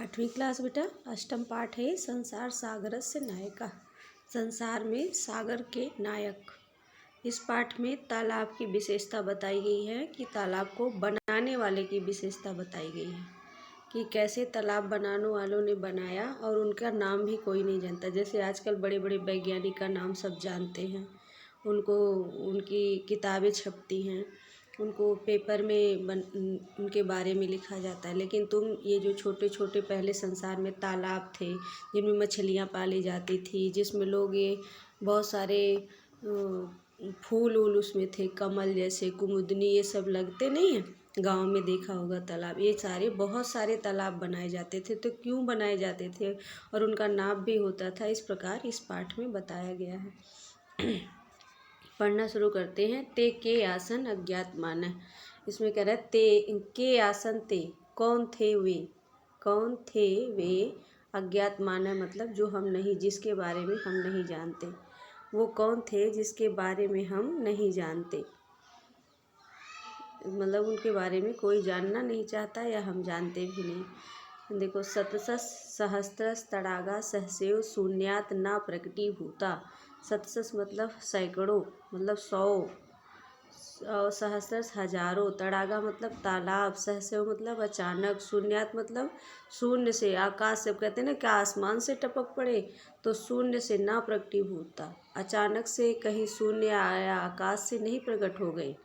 आठवीं क्लास बेटा। अष्टम पाठ है संसार सागरस्य नायका। संसार में सागर के नायक। इस पाठ में तालाब की विशेषता बताई गई है कि तालाब को बनाने वाले की विशेषता बताई गई है कि कैसे तालाब बनाने वालों ने बनाया और उनका नाम भी कोई नहीं जानता। जैसे आजकल बड़े बड़े वैज्ञानिक का नाम सब जानते हैं, उनको उनकी किताबें छपती हैं, उनको पेपर में उनके बारे में लिखा जाता है। लेकिन तुम ये जो छोटे छोटे पहले संसार में तालाब थे जिनमें मछलियाँ पाली जाती थी, जिसमें लोग ये बहुत सारे फूल वूल उसमें थे, कमल जैसे कुमुदनी ये सब लगते नहीं हैं, गांव में देखा होगा तालाब। ये सारे बहुत सारे तालाब बनाए जाते थे। तो क्यों बनाए जाते थे और उनका नाम भी होता था, इस प्रकार इस पाठ में बताया गया है। पढ़ना शुरू करते हैं। ते के आसन अज्ञात माना। इसमें कह रहा है ते के आसन ते, कौन थे वे, कौन थे वे अज्ञात माना, मतलब जो हम नहीं, जिसके बारे में हम नहीं जानते। वो कौन थे जिसके बारे में हम नहीं जानते, मतलब उनके बारे में कोई जानना नहीं चाहता या हम जानते भी नहीं। देखो, सतसस सहस्त्रस तड़ागा सहसेव शून्यात ना प्रकटीभूता। सतसस मतलब सैकड़ों, मतलब 100, और सहस्त्रस हजारों, तड़ागा मतलब तालाब, सहसेव मतलब अचानक, शून्यात मतलब शून्य से, आकाश से, कहते हैं ना कि आसमान से टपक पड़े, तो शून्य से ना प्रकटीभूता, अचानक से कहीं शून्य आया, आकाश से नहीं प्रकट हो गए।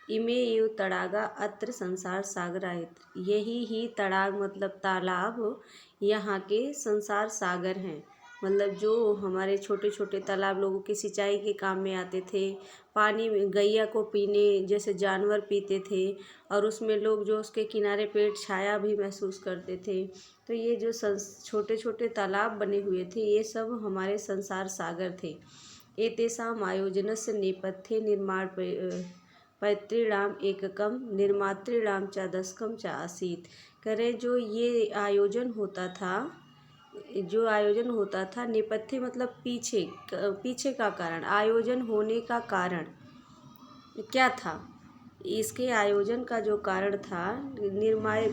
इमे एव तड़ागा अत्र संसार सागरायत। यही ही तड़ाग मतलब तालाब यहाँ के संसार सागर हैं। मतलब जो हमारे छोटे छोटे तालाब लोगों की सिंचाई के काम में आते थे, पानी में गैया को पीने जैसे जानवर पीते थे, और उसमें लोग जो उसके किनारे पेट छाया भी महसूस करते थे। तो ये जो छोटे छोटे तालाब बने हुए थे, ये सब हमारे संसार सागर थे। एतेषाम् आयोजनस्य नेपथ्ये निर्माण पैतृणाम एककम निर्मातृणाम च दशकम च आसीत। करें जो ये आयोजन होता था, जो आयोजन होता था, नेपथ्य मतलब पीछे, पीछे का कारण, आयोजन होने का कारण क्या था, इसके आयोजन का जो कारण था, निर्माय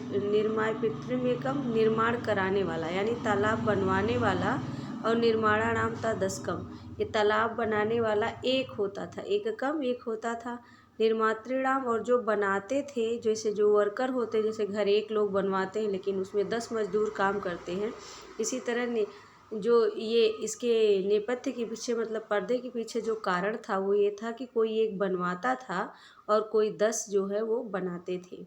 पितृमेकम निर्माण कराने वाला, यानी तालाब बनवाने वाला, और निर्माणानाम था दशकम, ये तालाब बनाने वाला एक होता था, एककम एक होता था। निर्मातृणाम और जो बनाते थे, जैसे जो वर्कर होते, जैसे घर एक लोग बनवाते हैं लेकिन उसमें 10 मजदूर काम करते हैं, इसी तरह जो ये इसके नेपथ्य के पीछे मतलब पर्दे के पीछे जो कारण था वो ये था कि कोई एक बनवाता था और कोई 10 जो है वो बनाते थे।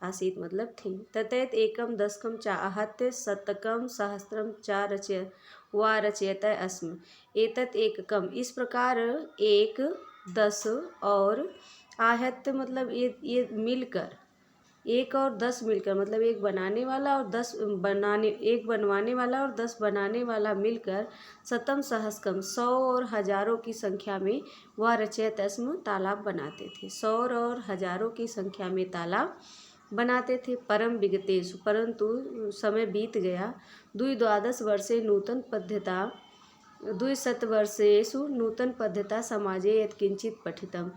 आसीत मतलब थी। ततैत एकम दशकम चा आहत्य शतकम सहस्त्रम चा रचय वा रचयत अस्म एतत् एककम। इस प्रकार 1, 10 और आहत्य मतलब ये मिलकर, 1 और 10 मिलकर, मतलब एक बनाने वाला और 10 बनाने, एक बनवाने वाला और 10 बनाने वाला मिलकर शतम सहस्कम 100 और हजारों की संख्या में वह रचयतस्म तालाब बनाते थे। 100 और हजारों की संख्या में तालाब बनाते थे। परम विगतेषु, परंतु समय बीत गया, 12 वर्षे नूतन पद्धता 200 वर्षेषु नूतन पद्धता समाजे यत्किंचित पठितम।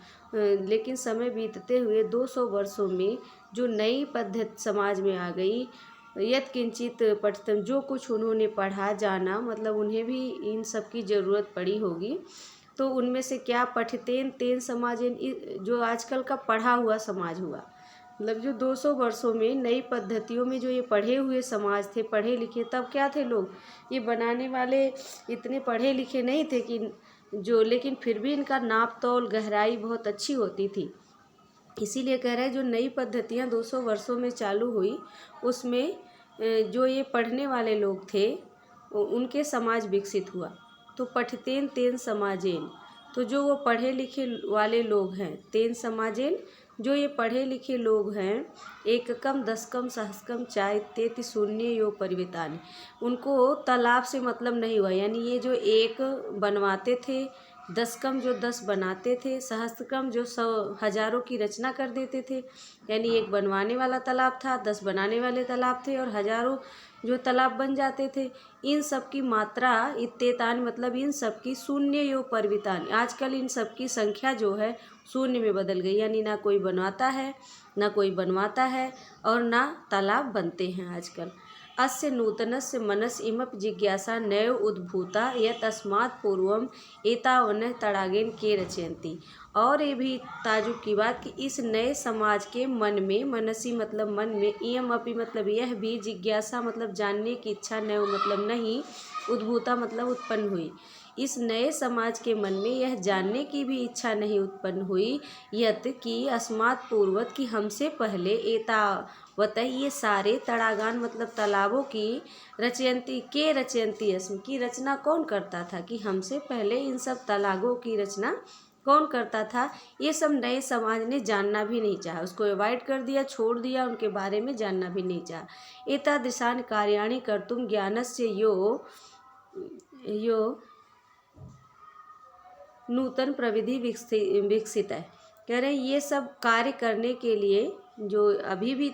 लेकिन समय बीतते हुए 200 वर्षों में जो नई पद्धति समाज में आ गई, यत्किंचित पठितम, जो कुछ उन्होंने पढ़ा जाना, मतलब उन्हें भी इन सब की ज़रूरत पड़ी होगी। तो उनमें से क्या, पठितेन तेन समाजेन, जो आजकल का पढ़ा हुआ समाज हुआ, मतलब जो 200 वर्षों में नई पद्धतियों में जो ये पढ़े हुए समाज थे, पढ़े लिखे, तब क्या थे लोग, ये बनाने वाले इतने पढ़े लिखे नहीं थे कि जो, लेकिन फिर भी इनका नाप तौल गहराई बहुत अच्छी होती थी। इसीलिए कह रहे हैं जो नई पद्धतियाँ 200 वर्षों में चालू हुई, उसमें जो ये पढ़ने वाले लोग थे उनके समाज विकसित हुआ। तो पठितेन तेन समाजेन, तो जो वो पढ़े लिखे वाले लोग हैं, तेन समाजेन, जो ये पढ़े लिखे लोग हैं, एककम दशकम सहस्कम चाय तेति शून्य यो परिवितान, उनको तालाब से मतलब नहीं हुआ। यानी ये जो एक बनवाते थे, दशकम जो 10 बनाते थे, सहस्त्रकम जो 100 हजारों की रचना कर देते थे, यानी एक बनवाने वाला तालाब था, 10 बनाने वाले तालाब थे, और हजारों जो तालाब बन जाते थे। इन सब की मात्रा इत्तेतान मतलब इन सब की शून्य यो परिवितान, आजकल इन सब की संख्या जो है शून्य में बदल गई, यानी ना कोई बनवाता है, ना कोई बनवाता है, और ना तालाब बनते हैं आजकल। अस्य नूतनस्य मनस इमप जिज्ञासा नैव उद्भूता यतस्मात् पूर्वम एतावन्ह तड़ागेन के रचयन्ति। और ये भी ताजुब की बात कि इस नए समाज के मन में, मनसी मतलब मन में, इयम अपि मतलब यह भी, जिज्ञासा मतलब जानने की इच्छा, नैव मतलब नहीं, उद्भूता मतलब उत्पन्न हुई। इस नए समाज के मन में यह जानने की भी इच्छा नहीं उत्पन्न हुई यत कि अस्मात् पूर्वत कि हमसे पहले एतावत ये सारे तड़ागान मतलब तालाबों की रचयंती अस्म की रचना कौन करता था, कि हमसे पहले इन सब तालाबों की रचना कौन करता था। ये सब नए समाज ने जानना भी नहीं चाहा, उसको अवॉइड कर दिया, छोड़ दिया, उनके बारे में जानना भी नहीं चाहा। एतादृशानि कार्याणि कर्तुं ज्ञानस्य यो नूतन प्रविधि विकसित है। कह रहे हैं ये सब कार्य करने के लिए, जो अभी भी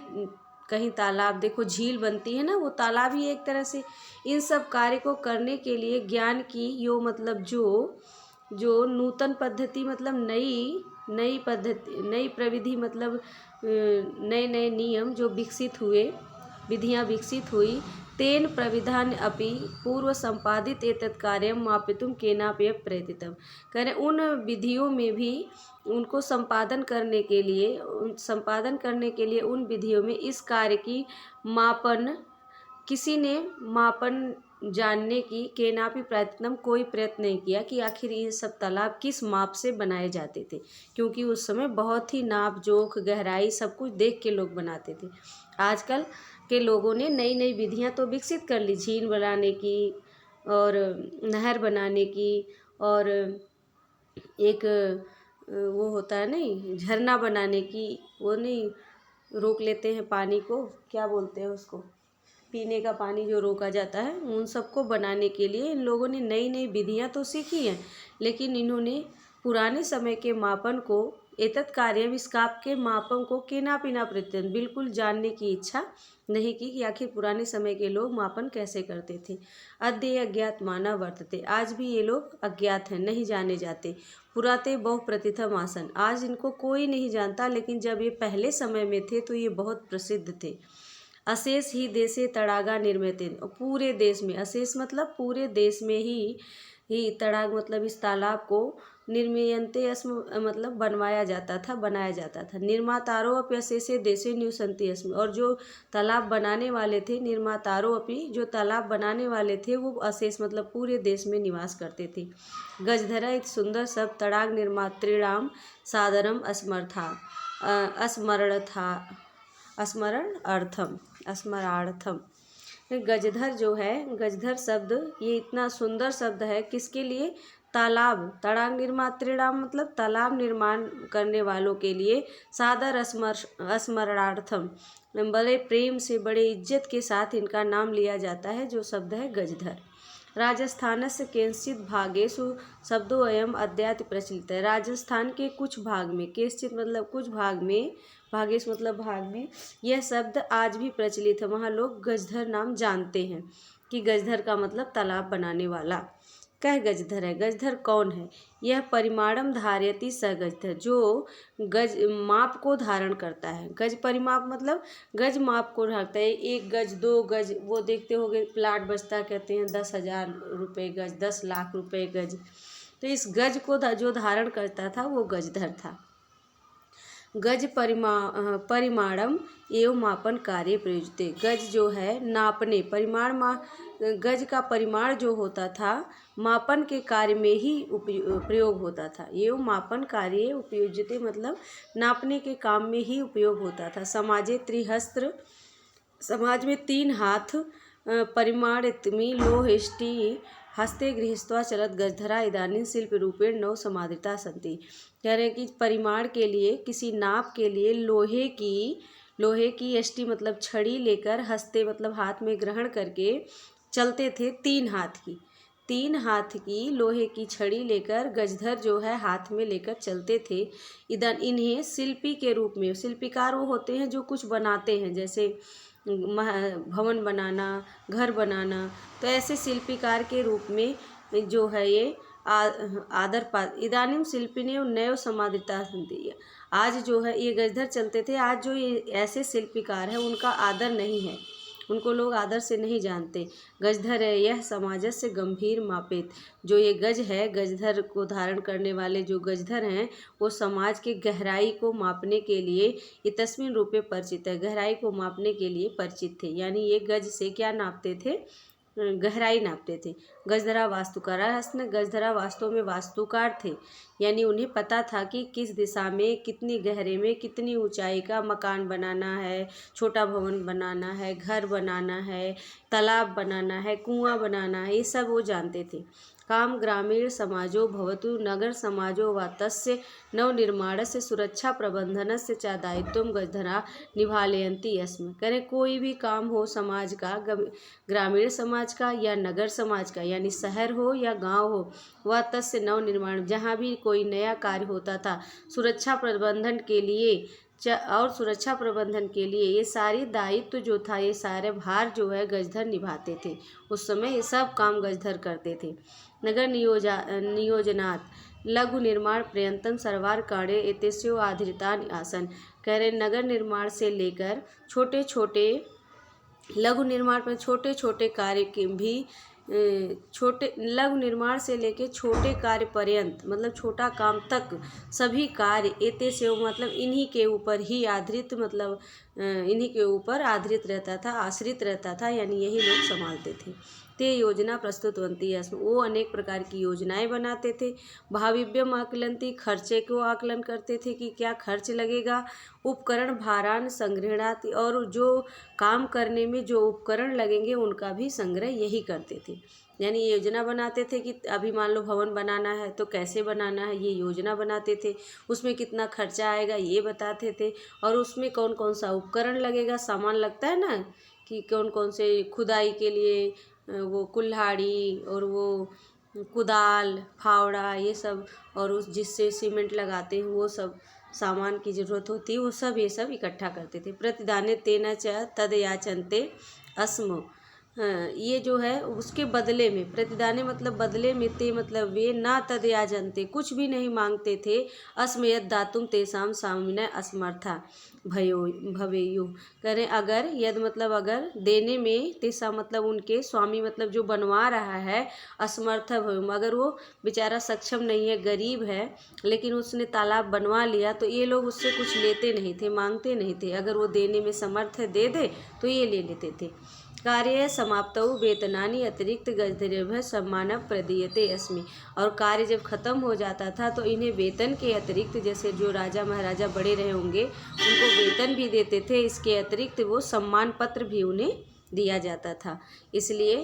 कहीं तालाब देखो, झील बनती है ना, वो तालाब ही एक तरह से। इन सब कार्य को करने के लिए ज्ञान की यो मतलब जो नूतन पद्धति मतलब नई पद्धति, नई प्रविधि मतलब नए नए नियम जो विकसित हुए, विधियाँ विकसित हुई। तेन प्रविधान अपि पूर्व संपादित एतत् कार्यं मापितुं केनापि प्रयतितम्। कह रहे उन विधियों में भी उनको संपादन करने के लिए उन विधियों में इस कार्य की मापन, किसी ने मापन जानने की, केनापि प्रयत्नम कोई प्रयत्न नहीं किया कि आखिर ये सब तालाब किस माप से बनाए जाते थे, क्योंकि उस समय बहुत ही नाप जोख, गहराई सब कुछ देख के लोग बनाते थे। आजकल के लोगों ने नई नई विधियां तो विकसित कर ली, झील बनाने की और नहर बनाने की, और एक वो होता है नहीं, झरना बनाने की, वो नहीं रोक लेते हैं पानी को, क्या बोलते हैं उसको, पीने का पानी जो रोका जाता है, उन सबको बनाने के लिए इन लोगों ने नई नई विधियां तो सीखी हैं, लेकिन इन्होंने पुराने समय के मापन को, एतत् कार्यम इस काप के मापन को केनापि न प्रत्यन, बिल्कुल जानने की इच्छा नहीं की कि आखिर पुराने समय के लोग मापन कैसे करते थे। अद्य अज्ञात मानव वर्तते, आज भी ये लोग अज्ञात हैं, नहीं जाने जाते। पुराते बहु प्रतिथम आसन, आज इनको कोई नहीं जानता, लेकिन जब ये पहले समय में थे तो ये बहुत प्रसिद्ध थे। अशेष ही देशे तड़ागा निर्मित, पूरे देश में, अशेष मतलब पूरे देश में ही तड़ाग मतलब इस तालाब को निर्मीयन्ते अस्म मतलब बनाया जाता था। निर्मातारो अपि अशेषे देशे निवसन्ति अस्म, और जो तालाब बनाने वाले थे, निर्मातारो अपि जो तालाब बनाने वाले थे, वो अशेष मतलब पूरे देश में निवास करते थे। गजधरा इति सुंदर सब तड़ाग निर्मातृणाम सादरम स्मरणार्थम। गजधर जो है, गजधर शब्द ये इतना सुंदर शब्द है, किसके लिए, तालाब, तड़ाग निर्मातृणाम मतलब तालाब निर्माण करने वालों के लिए, सादर स्मरणार्थम बड़े प्रेम से, बड़े इज्जत के साथ इनका नाम लिया जाता है, जो शब्द है गजधर। राजस्थानस्य केंचित् भागेषु शब्दोऽयम् अद्यापि प्रचलित है। राजस्थान के कुछ भाग में, केंचित् मतलब कुछ भाग में, भागेश मतलब भाग में, यह शब्द आज भी प्रचलित है। वहाँ लोग गजधर नाम जानते हैं कि गजधर का मतलब तालाब बनाने वाला। कह गजधर है, गजधर कौन है, यह परिमाणम धारयति स गजधर, जो गज माप को धारण करता है। गज परिमाप मतलब गज माप को ढाकता है, 1 गज 2 गज, वो देखते होगे प्लाट बचता कहते हैं 10,000 रुपये गज, 10 लाख रुपये गज, तो इस गज को जो धारण करता था वो गजधर था। गज परिमाणम एवं मापन कार्य प्रयुज्यते, गज जो है नापने, गज का परिमाण जो होता था मापन के कार्य में ही प्रयोग होता था। एवं मापन कार्य उपयुज्यते मतलब नापने के काम में ही उपयोग होता था। समाजे त्रिहस्त्र, समाज में 3 हाथ, परिमाण इत्मी लोहेष्टि हस्ते गृहीत्वा चलत गजधरा इदानीं शिल्प रूपेण नव समादृता सन्ति। कह रहे हैं कि परिमाण के लिए, किसी नाप के लिए लोहे की यष्टि मतलब छड़ी लेकर, हस्ते मतलब हाथ में ग्रहण करके चलते थे। 3 हाथ की लोहे की छड़ी लेकर गजधर जो है हाथ में लेकर चलते थे। इन्हें शिल्पी के रूप में, शिल्पीकार वो होते हैं जो कुछ बनाते हैं, जैसे भवन बनाना, घर बनाना, तो ऐसे शिल्पीकार के रूप में जो है ये आदर पा। इदानीम शिल्पिने नैव समादृता सन्ति, आज जो है ये गजधर चलते थे, आज जो ये ऐसे शिल्पीकार हैं उनका आदर नहीं है, उनको लोग आदर से नहीं जानते। गजधर है यह समाजस्य गंभीर मापेत। जो ये गज है, गजधर को धारण करने वाले जो गजधर हैं, वो समाज के गहराई को मापने के लिए इतस्मिन रूपे परिचित है, गहराई को मापने के लिए परिचित थे। यानी ये गज से क्या नापते थे? गहराई नापते थे। गजधरा वास्तुकार, गजधरा वास्तव में वास्तुकार थे, यानी उन्हें पता था कि किस दिशा में, कितनी गहरे में, कितनी ऊंचाई का मकान बनाना है, छोटा भवन बनाना है, घर बनाना है, तालाब बनाना है, कुआं बनाना है, ये सब वो जानते थे। काम ग्रामीण समाजो भवतु नगर समाजो वा तस्य नवनिर्माणस्य सुरक्षा प्रबंधनस्य च दायित्वं गजधरा निभालयन्ति यस्म। करें कोई भी काम हो समाज का, ग्रामीण समाज का या नगर समाज का, यानी शहर हो या गांव हो, वह तस्य नवनिर्माण, जहाँ भी कोई नया कार्य होता था, सुरक्षा प्रबंधन के लिए और सुरक्षा प्रबंधन के लिए ये सारी दायित्व जो था, ये सारे भार जो है गजधर निभाते थे। उस समय ये सब काम गजधर करते थे। नगर नियोजनात् लघु निर्माण पर्यंतम सर्वार कार्य एतेस्यो आधृतानि आसन। कह रहे नगर निर्माण से लेकर छोटे छोटे लघु निर्माण पर छोटे छोटे कार्य के भी छोटे लघु निर्माण से लेके छोटे कार्य पर्यंत, मतलब छोटा काम तक सभी कार्य एते से मतलब इन्हीं के ऊपर ही आधारित, मतलब इन्हीं के ऊपर आधारित रहता था, आश्रित रहता था, यानी यही लोग संभालते थे। ते योजना प्रस्तुतवंती है, वो अनेक प्रकार की योजनाएं बनाते थे। भाविव्यम आकलंती, खर्चे को आकलन करते थे कि क्या खर्च लगेगा। उपकरण भारान संग्रहणाति, और जो काम करने में जो उपकरण लगेंगे उनका भी संग्रह यही करते थे। यानी योजना बनाते थे कि अभी मान लो भवन बनाना है तो कैसे बनाना है, ये योजना बनाते थे। उसमें कितना खर्चा आएगा ये बताते थे, और उसमें कौन कौन सा उपकरण लगेगा, सामान लगता है ना, कि कौन कौन से खुदाई के लिए वो कुल्हाड़ी और वो कुदाल, फावड़ा, ये सब, और उस जिससे सीमेंट लगाते हैं वो सब सामान की ज़रूरत होती है, वो सब ये सब इकट्ठा करते थे। प्रतिदाने तेना च तद याचनते अस्म, ये जो है उसके बदले में, प्रतिदाने मतलब बदले में, ते मतलब वे, ना तद याचनते कुछ भी नहीं मांगते थे, अस्म यद दातुम तेसाम सामिना असमर्था भयो भवेयु। करें अगर, यद मतलब अगर, देने में, तेसा मतलब उनके, स्वामी मतलब जो बनवा रहा है, असमर्थ भयो अगर वो बेचारा सक्षम नहीं है, गरीब है, लेकिन उसने तालाब बनवा लिया तो ये लोग उससे कुछ लेते नहीं थे, मांगते नहीं थे। अगर वो देने में समर्थ है, दे दे तो ये ले लेते थे। कार्य समाप्तौ वेतनानि अतिरिक्त गजधरेभ्यः सम्मान प्रदीयते अस्मि, और कार्य जब खत्म हो जाता था तो इन्हें वेतन के अतिरिक्त, जैसे जो राजा महाराजा बड़े रहे होंगे उनको वेतन भी देते थे, इसके अतिरिक्त वो सम्मान पत्र भी उन्हें दिया जाता था। इसलिए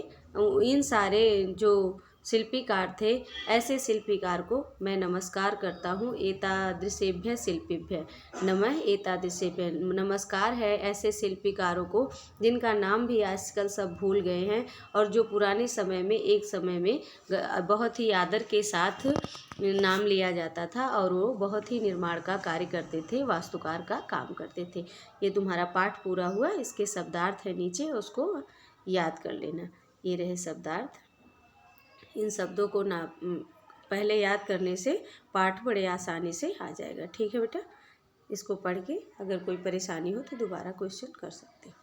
इन सारे जो शिल्पीकार थे, ऐसे शिल्पीकार को मैं नमस्कार करता हूँ। एतादृशेभ्य शिल्पीभ्य नमः एतादृशेभ्य, नमस्कार है ऐसे शिल्पीकारों को जिनका नाम भी आजकल सब भूल गए हैं, और जो पुराने समय में, एक समय में बहुत ही आदर के साथ नाम लिया जाता था, और वो बहुत ही निर्माण का कार्य करते थे, वास्तुकार का काम करते थे। ये तुम्हारा पाठ पूरा हुआ, इसके शब्दार्थ है नीचे, उसको याद कर लेना। ये रहे शब्दार्थ। इन शब्दों को ना पहले याद करने से पाठ बड़े आसानी से आ जाएगा। ठीक है बेटा, इसको पढ़ के अगर कोई परेशानी हो तो दोबारा क्वेश्चन कर सकते हो।